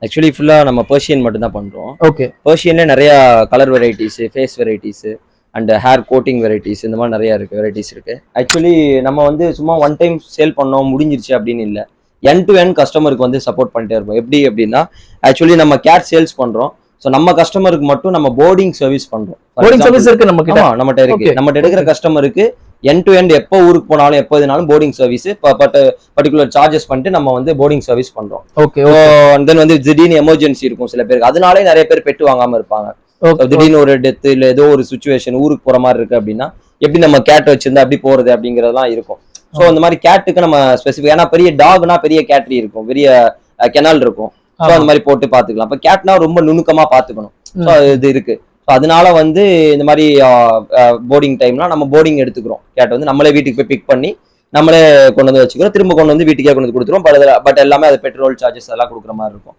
Actually ஃபுல்லா நம்ம Persian மட்டும் தான் பண்றோம். ஓகே. பெர்ஷியன்ல நிறைய colour varieties, face varieties and hair coating varieties இந்த மாதிரி நிறைய இருக்கு, வெரைட்டிஸ் இருக்கு. ஆக்சுவலி நம்ம வந்து சும்மா ஒன் டைம் சேல் பண்ணோம் முடிஞ்சிருச்சு அப்படின்னு இல்லை. என் டு என் கஸ்டமருக்கு வந்து சப்போர்ட் பண்ணிட்டே இருப்போம். எப்படி அப்படின்னா, ஆக்சுவலி நம்ம கேட் சேல்ஸ் பண்றோம். ஸோ நம்ம கஸ்டமருக்கு மட்டும் நம்ம போர்டிங் சர்வீஸ் பண்றோம். போர்டிங் சர்வீஸ் இருக்கு நம்ம கிட்ட. நம்மகிட்ட இருக்கு. நம்மகிட்ட எடுக்கிற கஸ்டமருக்கு என் டு எண்ட் எப்போ ஊருக்கு போனாலும் எப்போ எதுனாலும் போர்டிங் சர்வீஸ் பர்டிகுலர் சார்ஜஸ் பண்ணிட்டு நம்ம வந்து போர்டிங் சர்வீஸ் பண்றோம். ஓகே. தென் வந்து திடீர்னு எமர்ஜென்சி இருக்கும் சில பேருக்கு, அதனாலே நிறைய பேர் பெட்டு வாங்காம இருப்பாங்க. திடீர்னு ஒரு டெத் இல்ல ஏதோ ஒரு சுச்சுவேஷன் ஊருக்கு போற மாதிரி இருக்கு அப்படின்னா எப்படி நம்ம கேட் வச்சிருந்தா அப்படி போறது அப்படிங்கறதெல்லாம் இருக்கும். ஸோ அந்த மாதிரி கேட்டுக்கு நம்ம ஸ்பெசிஃபிக், ஏன்னா பெரிய டாக்னா பெரிய கேட்ரி இருக்கும், பெரிய கெனால் இருக்கும். ஸோ அந்த மாதிரி போட்டு பாத்துக்கலாம். இப்போ கேட்னா ரொம்ப நுணுக்கமா பாத்துக்கணும். ஸோ இது இருக்கு. ஸோ அதனால வந்து இந்த மாதிரி போர்டிங் டைம்லாம் நம்ம போர்டிங் எடுத்துக்கிறோம். கேட் வந்து நம்மளே வீட்டுக்கு போய் பிக் பண்ணி நம்மளே கொண்டு வந்து வச்சுக்கிறோம். திரும்ப கொண்டு வந்து வீட்டுக்கே கொண்டு வந்து கொடுத்துருவோம். பட் எல்லாமே அது பெட்ரோல் சார்ஜஸ் அதெல்லாம் கொடுக்குற மாதிரி இருக்கும்.